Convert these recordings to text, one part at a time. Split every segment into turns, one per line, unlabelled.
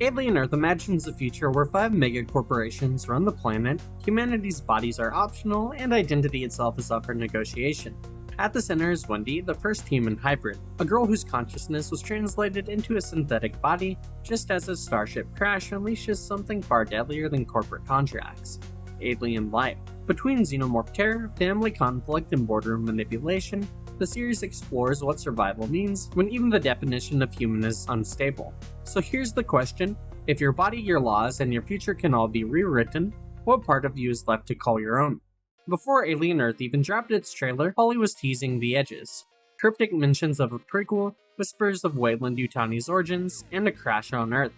Alien Earth imagines a future where 5 megacorporations run the planet, humanity's bodies are optional, and identity itself is up for negotiation. At the center is Wendy, the first human hybrid, a girl whose consciousness was translated into a synthetic body just as a starship crash unleashes something far deadlier than corporate contracts: alien life. Between xenomorph terror, family conflict, and boardroom manipulation, the series explores what survival means when even the definition of human is unstable. So here's the question: if your body, your laws, and your future can all be rewritten, what part of you is left to call your own? Before Alien Earth even dropped its trailer, Holly was teasing the edges. Cryptic mentions of a prequel, whispers of Weyland Yutani's origins, and a crash on Earth.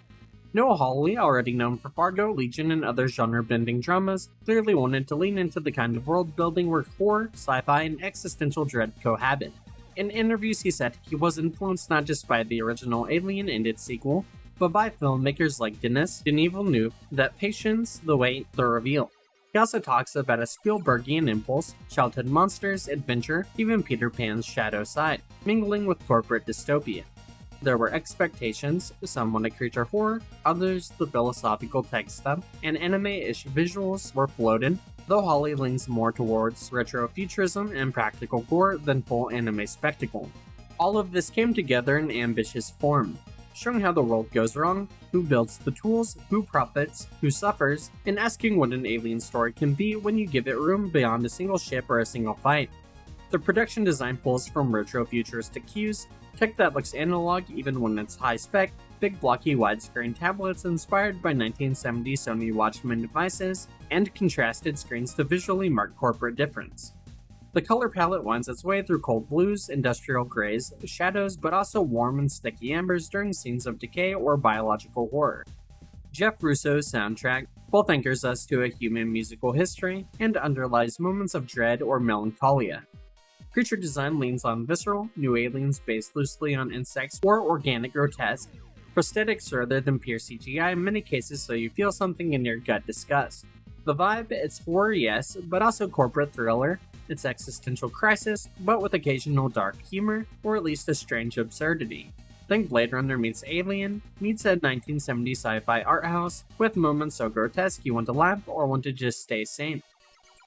Noah Hawley, already known for Fargo, Legion, and other genre-bending dramas, clearly wanted to lean into the kind of world-building where horror, sci-fi, and existential dread cohabit. In interviews, he said he was influenced not just by the original Alien and its sequel, but by filmmakers like Denis Villeneuve, that patience, the wait, the reveal. He also talks about a Spielbergian impulse, childhood monsters, adventure, even Peter Pan's shadow side, mingling with corporate dystopia. There were expectations, some wanted creature horror, others the philosophical tech stuff, and anime-ish visuals were floated, though Holly leans more towards retrofuturism and practical gore than full anime spectacle. All of this came together in ambitious form, showing how the world goes wrong, who builds the tools, who profits, who suffers, and asking what an alien story can be when you give it room beyond a single ship or a single fight. The production design pulls from retrofuturistic cues, tech that looks analog even when it's high-spec, big blocky widescreen tablets inspired by 1970s Sony Watchman devices, and contrasted screens to visually mark corporate difference. The color palette winds its way through cold blues, industrial grays, shadows, but also warm and sticky ambers during scenes of decay or biological horror. Jeff Russo's soundtrack both anchors us to a human musical history and underlies moments of dread or melancholia. Creature design leans on visceral, new aliens based loosely on insects or organic grotesque, prosthetics rather than pure CGI in many cases so you feel something in your gut disgust. The vibe, it's horror yes, but also corporate thriller. It's existential crisis, but with occasional dark humor, or at least a strange absurdity. Think Blade Runner meets Alien, meets a 1970s sci-fi art house, with moments so grotesque you want to laugh or want to just stay sane.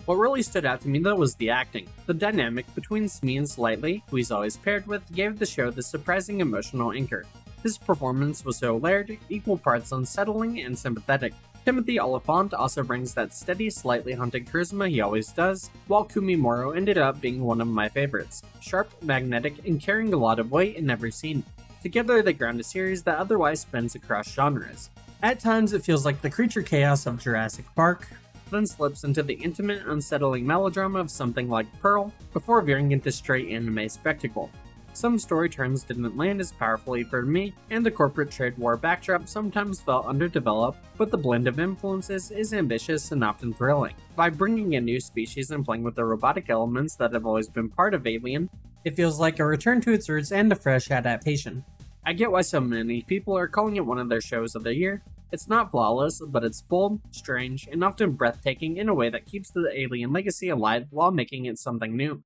What really stood out to me though was the acting. The dynamic between Smee and Slightly, who he's always paired with, gave the show this surprising emotional anchor. His performance was so layered, equal parts unsettling and sympathetic. Timothy Oliphant also brings that steady, slightly haunted charisma he always does, while Kumi Moro ended up being one of my favorites. Sharp, magnetic, and carrying a lot of weight in every scene. Together they ground a series that otherwise spans across genres. At times it feels like the creature chaos of Jurassic Park, then slips into the intimate, unsettling melodrama of something like Pearl, before veering into straight anime spectacle. Some story turns didn't land as powerfully for me, and the corporate trade war backdrop sometimes felt underdeveloped, but the blend of influences is ambitious and often thrilling. By bringing in new species and playing with the robotic elements that have always been part of Alien, it feels like a return to its roots and a fresh adaptation. I get why so many people are calling it one of their shows of the year. It's not flawless, but it's bold, strange, and often breathtaking in a way that keeps the Alien legacy alive while making it something new.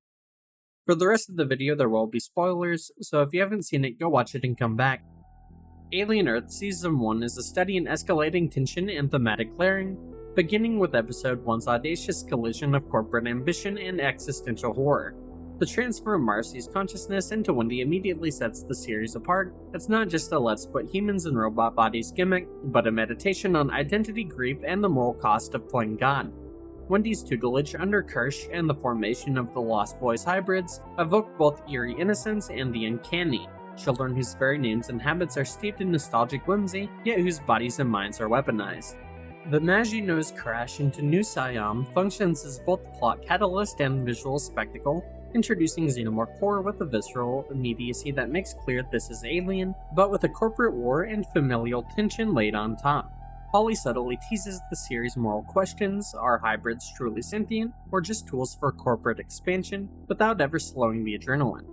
For the rest of the video there will be spoilers, so if you haven't seen it, go watch it and come back. Alien Earth Season 1 is a study in escalating tension and thematic layering, beginning with Episode 1's audacious collision of corporate ambition and existential horror. The transfer of Marcy's consciousness into Wendy immediately sets the series apart. It's not just a let's put humans in robot bodies gimmick, but a meditation on identity, grief, and the moral cost of playing God. Wendy's tutelage under Kirsch and the formation of the Lost Boys hybrids evoke both eerie innocence and the uncanny. Children whose very names and habits are steeped in nostalgic whimsy, yet whose bodies and minds are weaponized. The Maginot's crash into New Siam functions as both plot catalyst and visual spectacle, introducing xenomorph horror with a visceral immediacy that makes clear this is Alien, but with a corporate war and familial tension laid on top. Holly subtly teases the series' moral questions: are hybrids truly sentient, or just tools for corporate expansion, without ever slowing the adrenaline?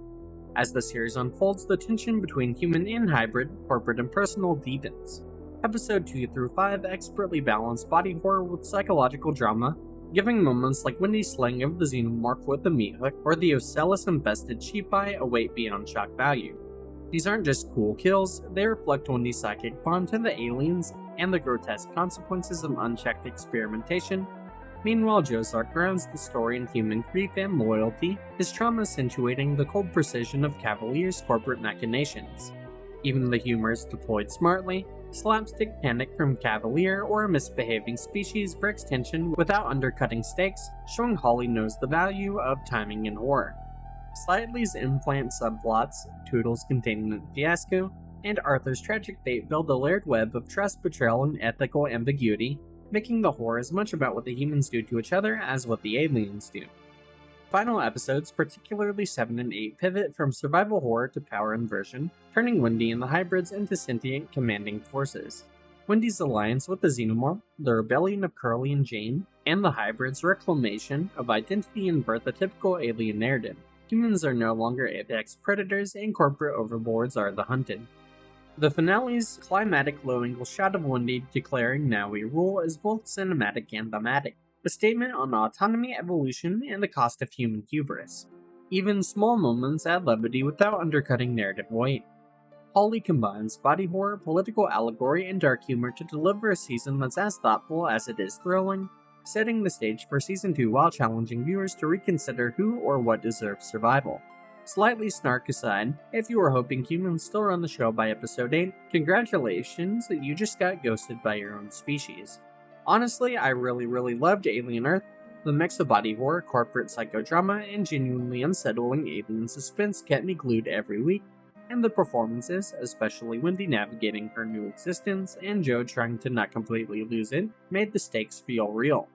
As the series unfolds, the tension between human and hybrid, corporate and personal, deepens. Episode 2 through 5 expertly balance body horror with psychological drama, giving moments like Wendy's slaying of the xenomorph with the meat hook, or the Ocellus-infested sheep eye a weight beyond shock value. These aren't just cool kills, they reflect Wendy's psychic bond to the aliens and the grotesque consequences of unchecked experimentation. Meanwhile, Joe's arc grounds the story in human grief and loyalty, his trauma accentuating the cold precision of Cavalier's corporate machinations. Even the humor is deployed smartly. Slapstick panic from Cavalier or a misbehaving species breaks tension without undercutting stakes, showing Holly knows the value of timing in horror. Slightly's implant subplots, Toodles containing a fiasco, and Arthur's tragic fate build a layered web of trust, betrayal, and ethical ambiguity, making the horror as much about what the humans do to each other as what the aliens do. Final episodes, particularly 7 and 8, pivot from survival horror to power inversion, turning Wendy and the hybrids into sentient commanding forces. Wendy's alliance with the Xenomorph, the rebellion of Curly and Jane, and the hybrids' reclamation of identity invert the typical alien narrative. Humans are no longer apex predators, and corporate overlords are the hunted. The finale's climatic low-angle shot of Wendy declaring "Now we rule" is both cinematic and thematic, a statement on autonomy, evolution, and the cost of human hubris. Even small moments add levity without undercutting narrative weight. Holly combines body horror, political allegory, and dark humor to deliver a season that's as thoughtful as it is thrilling, setting the stage for Season 2 while challenging viewers to reconsider who or what deserves survival. Slightly snark aside, if you were hoping humans still run the show by episode 8, congratulations, you just got ghosted by your own species. Honestly, I really loved Alien Earth. The mix of body horror, corporate psychodrama, and genuinely unsettling alien suspense kept me glued every week, and the performances, especially Wendy navigating her new existence and Joe trying to not completely lose it, made the stakes feel real.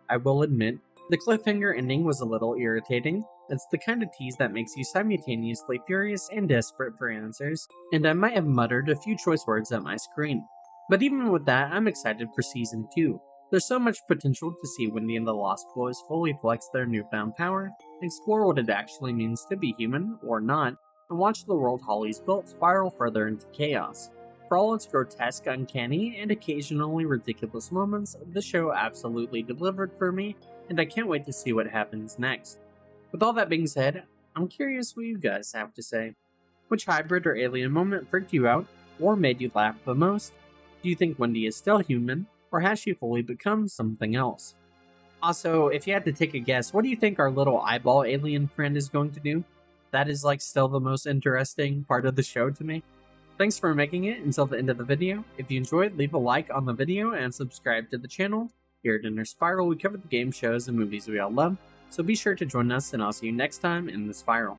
I will admit, the cliffhanger ending was a little irritating. It's the kind of tease that makes you simultaneously furious and desperate for answers, and I might have muttered a few choice words at my screen. But even with that, I'm excited for Season 2. There's so much potential to see Wendy and the Lost Boys fully flex their newfound power, explore what it actually means to be human, or not, and watch the world Holly's built spiral further into chaos. For all its grotesque, uncanny, and occasionally ridiculous moments, the show absolutely delivered for me, and I can't wait to see what happens next. With all that being said, I'm curious what you guys have to say. Which hybrid or alien moment freaked you out, or made you laugh the most? Do you think Wendy is still human, or has she fully become something else? Also, if you had to take a guess, what do you think our little eyeball alien friend is going to do? That is still the most interesting part of the show to me. Thanks for making it until the end of the video. If you enjoyed, leave a like on the video and subscribe to the channel. Here at Inner Spiral, we cover the game shows and movies we all love, so be sure to join us and I'll see you next time in the Spiral.